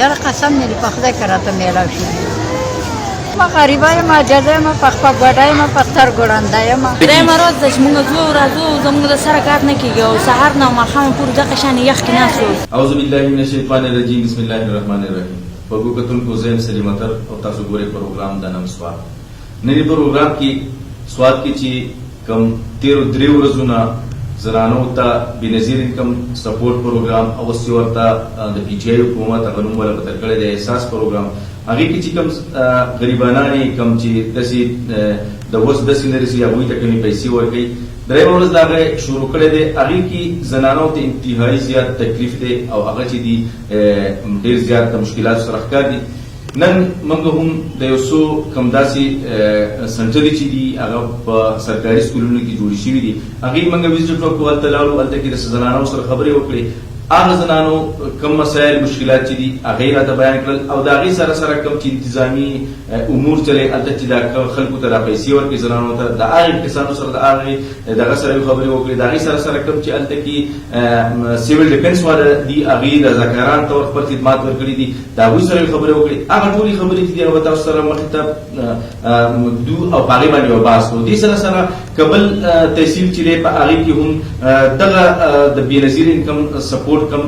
یاره قسم مې په خدای که راته میلاو شي. ما غریبه یم، عاجزه یم، په خپه ګوډه یم، په سترګو ړنده یم. درېیمه ورځ ده چې موږ ځو راځو، زموږ د سره کار نه کېږي او سهار نه ماښام پورې دغه شانې یخ کې ناست یو. اعوذ بالله من الشیطان الرجیم، بسم الله الرحمن الرحیم. پرګو کتونکو زم سلیم اتر او تاسو ګورئ پروګرام د نن سواد. نن پروګرام کې سواد کې چې کم 13 ورځونه زنانو ته بنظیر انکم سپورټ پروګرام او ورته د پی جی حکومت غنوم ولا بدل کړی د احساس پروګرام هغه کې چې کم غریبانه کم چې داسې د وس د سینریسي هغه ته کمی پیسې ورکړي. درېم ورځ دا شروع کړی دی، هغه کې زنانو ته انتهایی زیات تکلیف دی او هغه چې دی ډیر زیات مشکلات سره ښکار دي. نن موږ هم د یو څو کم داسې سنټرې چې دي هغه په سرکاري سکولونو کې جوړې شوي دي، هغې موږ وزټ وکړو، هلته لاړو، هلته کې د زنانو سره خبرې وکړې. هغه زنانو کم مسایل مشکلات چې دي هغه یې راته بیان کړل او د هغې سره سره کم چې انتظامي امور چلې هلته چې دا خلکو ته دا پیسې ورکړي زنانو ته، د هغې کسانو سره د هغې دغه سره یې خبرې وکړې. د هغې سره سره کم چې هلته کې سیول ډیفنس والا دي هغې رضاکاران ته خپل خدمات ورکړي دي، د هغوی سره یې خبرې وکړې. هغه ټولې خبرې چې دي هغه به تاسو سره مخې ته دو او په هغې باندې وبحث کوو. دې سره سره کابل تحصیل چې دی په هغې کې هم دغه د بېنظیر انکم سپورټ کم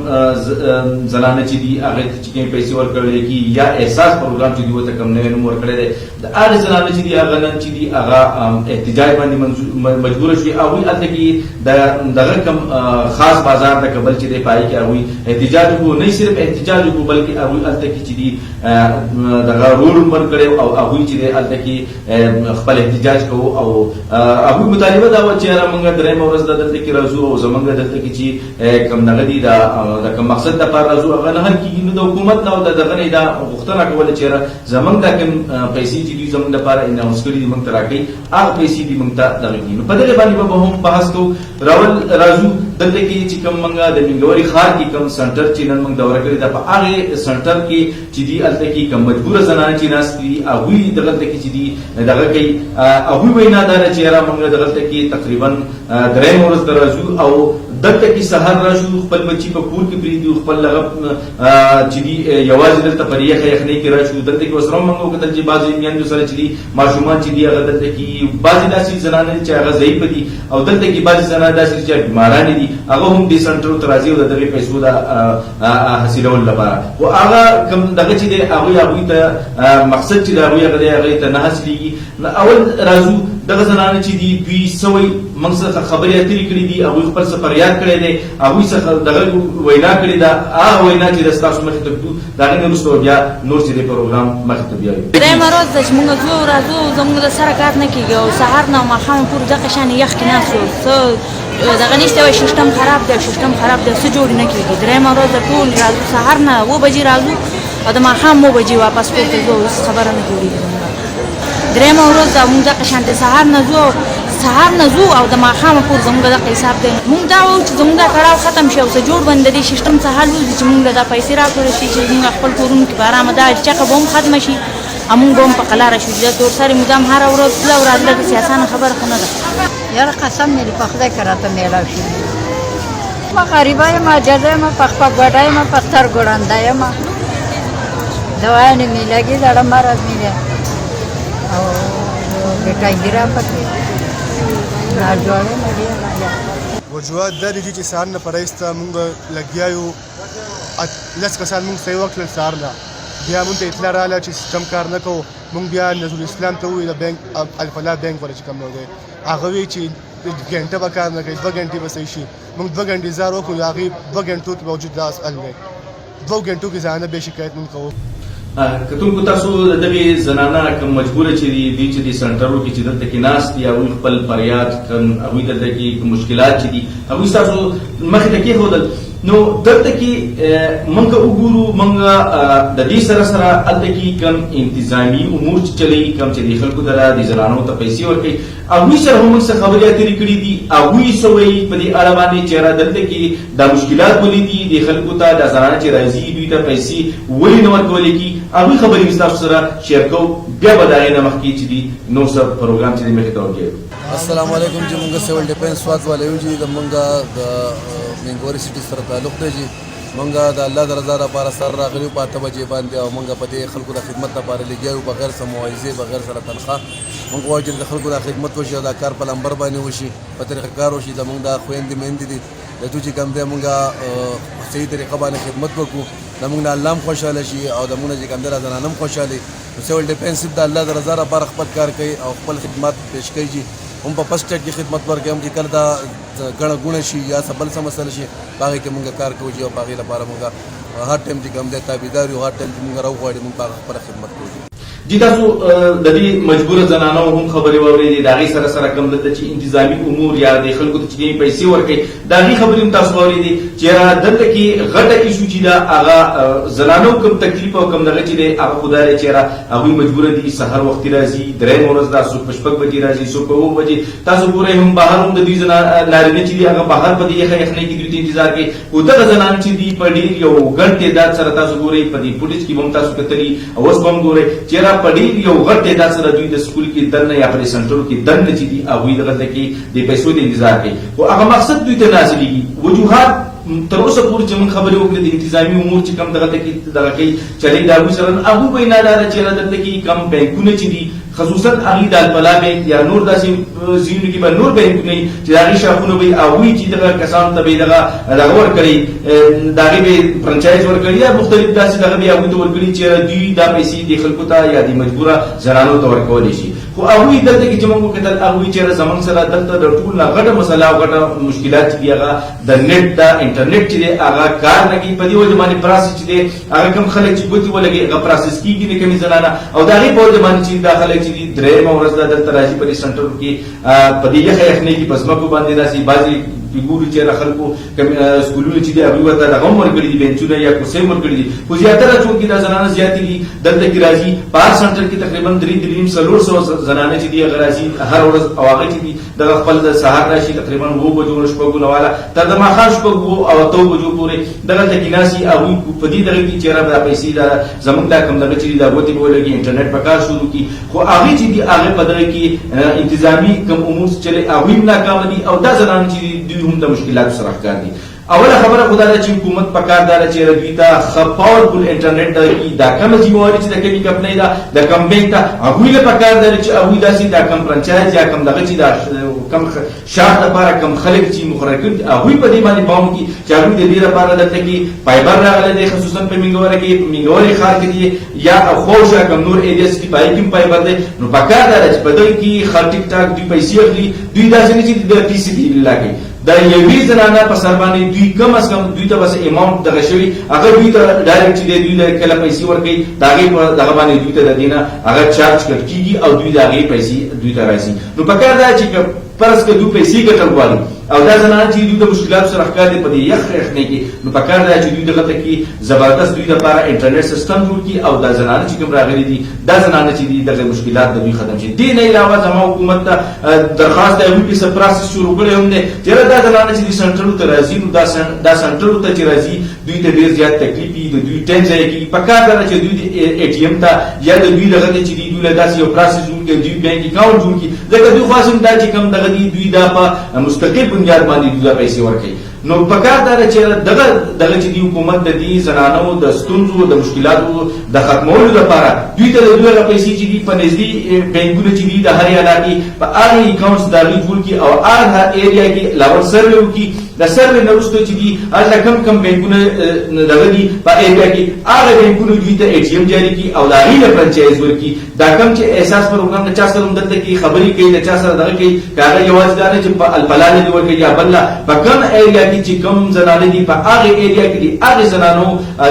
زنانه چې دي هغه ته چې کومې پیسې ورکړل کېږي یا احساس پروګرام چې دي ورته کم نوی نوم ورکړی دی، د هغې زنانه چې دي هغه نن چې دي هغه احتجاج باندې مجبوره شوي. هغوی هلته کې دغه کم خاص بازار د کابل چې دی په هغې کې هغوی احتجاج وکړو، نه صرف احتجاج وکړو بلکې هغوی هلته کې چې دي دغه رول هم ورکړی او هغوی چې دی هلته کې خپل احتجاج کوو او هغوی مطالبه دا وه چې یاره موږ درېیمه ورځ دلته کې راځو او زموږ دلته کې چې کم دغه دي د کوم مقصد دپاره راځو هغه نه حل کېږي. نو د حکومت نه او د دغه نه دا غوښتنه کوله چې یاره زموږ دا کوم پیسې چې دي زموږ دپاره اناونس کړي دي موږ ته راکړئ، هغه پیسې دي موږ ته دغه کړي. نو په دغې باندې به هم بحث کوو. راځو دلته کې چې کوم موږ د منګوري ښار کې کوم سنټر چې نن موږ دوره کړې ده، په هغې سنټر کې چې دي هلته کې کوم مجبوره زنانه چې ناست دي هغوی دغلته کې چې دي دغه کوي. هغوی وینا دا ده چې یاره موږ دغلته کې تقریبا درېیمه ورځ ته راځو او دلته کې سهار راشو، خپل بچي په کور کې پرېږدو، خپل هغه چې دي یوازې دلته پر یخه یخنۍ کې راشو. دلته کې اوس هم موږ وکتل چې بعضې میندو سره چې دي ماشومان چې دي هغه دلته کې بعضې داسې زنانه دي چې هغه ضعیفه دي او دلته کې بعضې زنانه داسې دي چې بیمارانې دي، هغه هم دې سنټرو ته راځي او د دغې پیسو د حاصلولو لپاره. خو هغه کوم دغه چې دی هغوی ته مقصد چې د هغوی هغه دی هغې ته نه حاصلېږي. اول راځو دغه زنانه چې دي دوی سوی موږ څخه خبرې اترې کړي دي، هغوی خپل څه فریاد کړی دی، هغوی څخه دغه وینا کړې ده، هغه وینا چې د ستاسو مخې ته ږدو، د هغې نه وروسته بیا نور چې دی پروګرام مخې ته بیایو. درېیمه ورځ ده چې موږ ځو راځو، زموږ د سره کار نه کېږي او سهار نه ماښام پورې دغه شانې یخ کې ناست یو. څه دغه نشته وایي سیسټم خراب دی، سیسټم خراب دی، څه جوړ نه کېږي. درېیمه ورځ ده ټول راځو، سهار نه 7 بجې راځو او د ماښام 9 بجې واپس کور ته ځو، خبره نه جوړېږي. درېیمه ورځ ده موږ دغه شانتې سهار نه ځو او د ماښامه پورې زموږ دغه حساب دی. موږ دا وایو چې زموږ دا کړاو ختم شي او څه جوړ باندې د دې سیسټم څه حل وځي چې موږ له دا پیسې راکړی شي چې موږ خپل کورونو کې په ارامه دا چکه به هم ختمه شي او موږ به هم په قلاره شو. دا تورسرې مدام هره ورځ تله او راتله داسې اسانه خبره خو نه ده. یاره قسم مې په خدای که راته میلاو شي. ما غریبه یم، عاجزه یم، په خپه ګوډه یم، په سترګو ړنده یم، دوايانې مې لګي، زړه مرض مې دی او بیټا ګیرا پکې راجوړې مې دی. وجوهات دا دي چې سهار نه پرایسته مونږ لګیا یو 10 کسان مونږ صحیح وخت سهار نه بیا مونږ ته اطلاع راغله چې سیسټم کار نه کوو. مونږ بیا نظر اسلام ته وویل بینک الفلاح بینک والا چې کوم نو دی هغه وایي چې ګنټه به کار نه کوي، 2 ګنټې به صحیح شي. مونږ 2 ګنټې انتظار وکړو، هغې 2 ګنټو کې موجود دا حل دی. 2 ګنټو کې زنانه بې شکایت مونږ کوو. کتونکو تاسو د دغې زنانه کوم مجبوره چې دي دوی چې دي سنټرو کې چې دلته کې ناست دي هغوی خپل فریاد کوم هغوی دلته کې مشکلات چې دي هغوی ستاسو مخې ته کېښودل. نو دلته کې موږ وګورو موږ د دې سره سره هلته کې کوم انتظامي امور چې چلوي کوم چې د خلکو ته د زنانو ته پیسې ورکوي هغوی سره هم موږ څه خبرې اترې کړي دي. هغوی څه وایي په دې اړه باندې چې یاره دلته کې دا مشکلات ولې دي د خلکو ته دا زنانه چې راځي دوی ته پیسې ولې نه ورکولی کېږي هغوی خبرې مې ستاسو سره شیر کوو. بیا به د هغې نه مخکې چې دي نور څه پروګرام چې دی مخې ته ورکوي. السلام علیکم جی، مونږ سیول ډیفنس سواد والے یو جی، د مونږ د منګوري سټي سره تعلق دی جی. مونږ د الله د رضا لپاره سر راغلي په 8 بجې باندې او مونږ په دې خلکو د خدمت لپاره لګیو بغیر څه موعظې بغیر سره تنخواه مونږ غواړو چې د خلکو د خدمت وشي او دا کار په لمبر باندې وشي په طریقه کار وشي زمونږ د خویندې میندې دي د دوی چې کوم دی مونږ صحیح طریقه باندې خدمت وکړو زمونږ نه الله هم خوشحاله شي او زمونږ چې کوم دی زنانه هم خوشحالي سیول ډیفینس د الله د رضا لپاره خپل کار کوي او خپل خدمات پیش کوي هم په فسټ ایډ کې خدمت ورکوي هم چې کله دا ګڼه ګوڼه شي یا څه بل څه مسله شي په هغې کې مونږ کار کوو او په هغې لپاره مونږ هر ټایم چې کوم دی تابعدار یو هر ټایم چې مونږ راوغواړي مونږ په هغه خپله خدمت کوو جی تاسو د دې مجبوره زنانو هم خبرې واورېدې د هغې سره سره کوم دلته چې انتظامي امور یا د خلکو ته چې پیسې ورکوي د هغې خبرې هم تاسو واورېدې چې دلته کې غټه ایشو چې ده هغه زنانو کوم تکلیف او کوم دغه چې دی هغه خو دا دی چې هغوی مجبوره دي سحر وختي راځي درېیمه ورځ ده څوک په 6 بجې راځي څوک په 9 بجې تاسو ګورئ هم بهر هم د دوی نارینه چې دي هغه بهر په دې یخه یخنۍ کې دوی ته انتظار کوي خو دغه زنانه چې دي په ډېر یو ګڼ تعداد سره تاسو ګورئ په دې فوټیج کې به هم تاسو کتلي او اوس به هم ګورئ چې په ډېر یو غټ تعداد سره دوی د سکول کې دننه یا په سنټرو کې دننه چې دي هغوی دغلته کې د پیسو د انتظار کوي خو هغه مقصد دوی ته نه حاصلېږي وجوهات تر اوسه پورې چې موږ خبرې وکړې د انتظامي امور چې کوم دغلته کې دغه کوي چلې د هغوی سره هغوی به یې نه دا ده چې دلته کې کم بینکونه چې دي خصوصا هغې د الفلا بینک یا نور داسې ځایونو کې به نور بینکونه وي چې د هغې شاخونه به هغوی چې دغه کسانو ته به یې دغه ورکړی د هغې به یې فرنچایز ورکړي یا مختلف داسې دغه به یې هغوی ته ورکړي چې دوی دا پیسې د خلکو ته یا د مجبوره زنانو ته ورکولی شي خو هغوی دلته کې چې موږ وکتل هغوی چېرې زموږ سره دلته د ټول نه غټه مسله او غټه مشکلات چې دي هغه د نېټ د انټرنېټ چې دی هغه کار نه کوي په دې وجه باندې پراسس چې دی هغه کوم خلک چې ګوتې ولګي هغه پراسس کېږي نه کمې زنانه او د هغې په وجه باندې چې دا خلک چې دي درېیمه ورځ ده دلته راځي په دې سنټرو کې په دې یخه یخنۍ کې په ځمکو باندې داسې بعضې ګورو چې خلکو سکولونه چې دي هغوی ورته دغه هم ورکړي دي بینچونه یا کرسۍ هم ورکړي دي خو زیاتره چونکې دا زنانه زیاتې دي دلته کې راځي په هر سنټر کې تقریبا 300 زنانه چې دي هغه راځي هر ورځ او هغه چې دي دغه خپل د سهار راشي تقریبا 9 بجو نه 6 بجو والا تر د ماښام 6 او 8 بجو پورې دغلته کې ناستي هغوی په دې دغه کې چېرې دا پیسې زموږ دا کوم دغه چې دي دا ګوتې به ولګي انټرنېټ په کار شروع کړي خو هغې چې دي هغې په دغه کې انتظامي کوم امور چلې هغوی هم ناکامه دي او دا زنانه چې دي دوی هم د مشکلاتو سره ښکار دي اوله خبره خو دا ده چې حکومت په کار دا ده چې دوی ته ښه پاورفل انټرنېټ دا کومه ذمهواري چې د کومې کمپنۍ ده د کوم بینک ته هغوی له په کار ده چې هغوی داسې دا کوم فرنچایز یا کوم دغه چې دا کوم شاخ لپاره کوم خلک چې مقرر کړي هغوی په دې باندې پام وکړي چې هغوی د دې لپاره دلته کې فایبر راغلی دی خصوصا په مینګوره کې مینګورې ښار کې دي یا خوشا کوم نور ایریاز کې په هغې کې هم فایبر دی نو په کار دا ده چې په دغې کې خر ټیک ټاک دوی پیسې اخلي دوی داسې نه چې د ټي سي بي الله کوي د یوې زنانه په سر باندې دوی کم از کم دوی ته بس اماونټ دغه شوي هغه دوی ته ډایرکټ چې دی دوی له کله پیسې ورکوي د هغې په دغه باندې دوی ته د دې نه هغه چارج کټ کېږي او دوی د هغې پیسې دوی ته راځي نو په کار دا چې فرض که دوی پیسې ګټل غواړي او دا زنانه چې دوی د مشکلاتو سره ښکار دي په دې یخنۍ کې نو په کار دا چې دوی دغلته کې زبردست دوی لپاره انټرنېټ سیسټم جوړ کړي او دا زنانه چې کوم راغلي دي دا زنانه چې دي دغه مشکلات د دوی ختم شي دې نه علاوه زما حکومت ته درخواست دی هغوی کې څه پراسس شروع کړی هم دی چېرې دا زنانه چې دي سنټرو ته راځي نو دا سنټرو ته چې راځي دوی ته ډېر زیات تکلیف وي د دوی ټایم ضایع کېږي په کار دا ده چې دوی د ATM ته یا د دوی دغه چې دي دوی له داسې یو پراسس جوړ کړي دوی بینک اکاونټ جوړ کړي ځکه دوی خو هم دا چې کوم دغه دي دوی دا په مستقل بنیاد باندې دوی دا پیسې ورکوي نو په کار دا ده چې دغه چې دي حکومت د دې زنانو د ستونزو د مشکلاتو د ختمولو لپاره دوی ته د دوی هغه پیسې چې دي په نږدې بینکونه چې دي د هرې علاقې په هغې اکاونټس د هغوی جوړ کړي او هغه ایریا کې لاول سروې وکړي د سروې نه وروسته چې دي هلته کم بینکونه دغه دي په ایریا کې هغه بینکونه دوی ته ATM جاري کړي او د هغې له فرنچایز ورکړي دا کم چې احساس پروګرام د چا سره هم دلته کې خبرې کوي د چا سره دغه کوي که هغه یوازې دا نه چې په الفلا نه دي ورکوي یا بل په کوم ایریا کې چې کوم زنانه دي په هغې ایریا کې دي هغې زنانو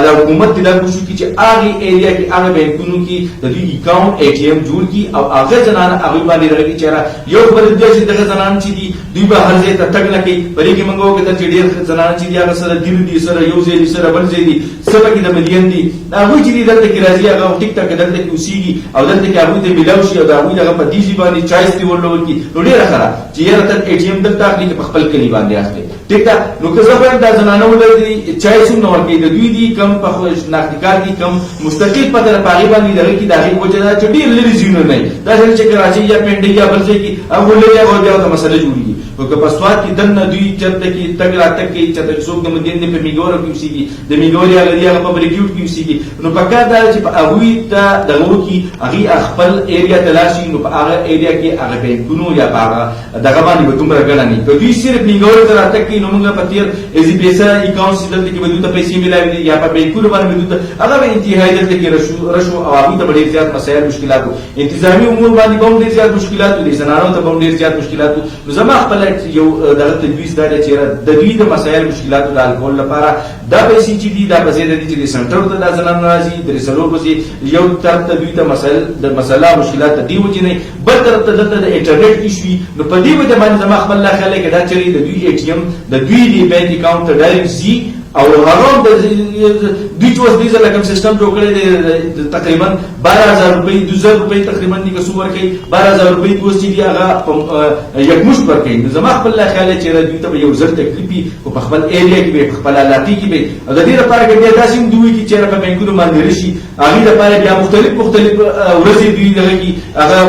د حکومت دې دا کوشش وکړي چې هغې ایریا کې هغه بینکونو کې د دوی اکاونټ ATM جوړ کړي او هغه زنانه هغوی باندې دغه کړي چېرې یو خبره دا چې دغه زنانه چې دي دوی به هر ځای ته تګ نه کوي په دې کې موږ وکتل چې ډېر زنانه چې دي هغه سره دیر دي سره یو ځای دي سره بل ځای دي څه پکې د ملیون دي هغوی چې دي دلته کې راځي هغه ټیک ټاک دلته کې اوسېږي او دلته کې هغوی ته میلاو شي او د هغوی دغه په دې ژبې باندې چایس دې ورلول کړي نو ډېره ښه ده چې یاره ته ATM دلته اخلي که په خپل کلي باندې اخلي ټیک ده نو که زه وایم دا زنانه ولري چایس هم نه ورکوي د دوی دي کم په شناختي کار دي کم مستقل پته په هغې باندې دغه کې د هغې وجه ده چې ډېر لرې ځایونه نه وي داسې نه چې کراچۍ یا پنډۍ یا بل ځای کې هغه ولري هغه بیا ورته مسله جوړېږي او که په سواد کې دنه دوی چرته کې تګ راتګ کوي چرته څوک د مدینې په میګور کې اوسېږي د میګور هغه په بریکیوټ کې اوسېږي نو پکار دا چې په هغوی ته دغه وکړي هغوی خپل ایریا ته لاړ شي نو په هغه ایریا کې هغه بینکونو یا په هغه دغه باندې به دومره ګڼه نه وي که دوی صرف میګور ته راتګ کوي نو موږ په تېر ایزي پیسه اکاونټ چې دلته کې به دوی ته پیسې میلاوي دي یا په بینکونو باندې به دوی ته هغه به انتهایي دلته کې رشو او هغوی ته به ډېر زیات مسایل مشکلات وو انتظامي امور باندې به هم ډېر زیات مشکلات وو د زنانو ته به هم ډېر زیات مشکلات وو نو زما خپله یو دغه تجویز دا دی چې د دوی د مسایل مشکلاتو د حل کولو لپاره دا پیسې چې دي دا په ځای د دې چې د سنټرو ته دا زنان راځي درې څلور بجې یو طرف ته دوی ته مسله مشکلات د دې وجې نه بل طرف ته دلته د انټرنیټ ایشو وي نو په دې وجه باندې زما خپل لا خیال دی که دا چېرې د دوی اے ټي ایم د دوی د بینک اکاونټ ته ډایرکټ ځي او هغه هم دوی چې اوس دې ځله کوم سیسټم جوړ کړی دی تقریبا 12000 روپۍ 2000 روپۍ تقریبا دي که څو ورکوي 12000 روپۍ اوس چې دي هغه یکمشت ورکوي نو زما خپل لا خیال دی چې دوی ته به یو زر تکلیف وي خو په خپل ایریا کې به په خپل علاقې کې به او د دې لپاره که بیا داسې هم دوی چې چېرې په بینکونو باندې راشي هغې لپاره بیا مختلف ورځې دوی دغه کې هغه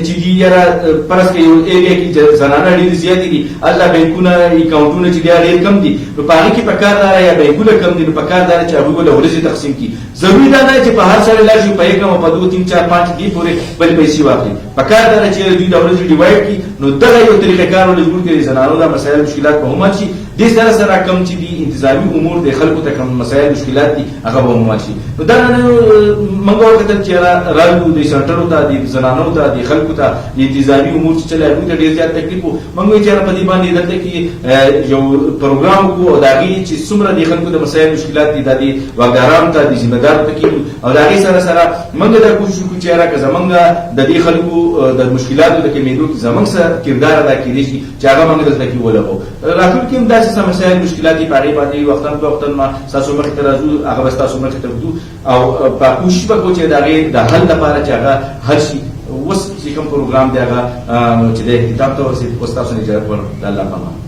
چې دي یاره فرض کړئ یو ایریا کې زنانه ډېرې زیاتې دي هلته بینکونه اکاونټونه چې دي ډېر کم دي نو په هغې کې په کار دا یا بینکونه کم دي نو په کار دا چې هغوی به له ورځې تقسیم کړي ضروري دا نه چې په هر سړی لاړ شي په یکم او په 2 3 4 5 دې پورې بلې پیسې واخلي په کار دا چې دوی د ورځې ډیوایډ کړي نو دغه یو طریقه کار ولې جوړ کړي زنانو دا مسایل مشکلات به هم حل شي دې سره سره کم چې دي انتظامي امور د خلکو ته کم مسایل مشکلات دي هغه به هم حل شي نو دا موږ وکتل چې راغلو د سنټرو ته د زنانو ته د خلکو ته د انتظامي امور چې چلي هغوی ته ډېر زیات تکلیف وو موږ وایو چې په دې باندې دلته کې یو پروګرام وکړو او د هغې چې څومره د خلکو د مسایل مشکلات دي دا د واکدارانو ته د ذمه دارو ته کېږو او د هغې سره سره موږ دا کوشش وکړو چې که زموږ د دې خلکو د مشکلاتو د کمېدو کې زموږ څه کردار ادا کېدی شي چې هغه موږ دلته کې ولګو راتلونکي هم داسې څه مسایل مشکلات دي په هغې باندې وختاً فوقتاً ما ستاسو مخې ته راځو هغه به ستاسو مخې ته ږدو او په کوشش به کوو چې د هغې د حل لپاره چې هغه حل شي اوس چې کوم پروګرام دی هغه چې د اختتام ته ورسېد اوس تاسو نه اجازه ورکړم د الله په امان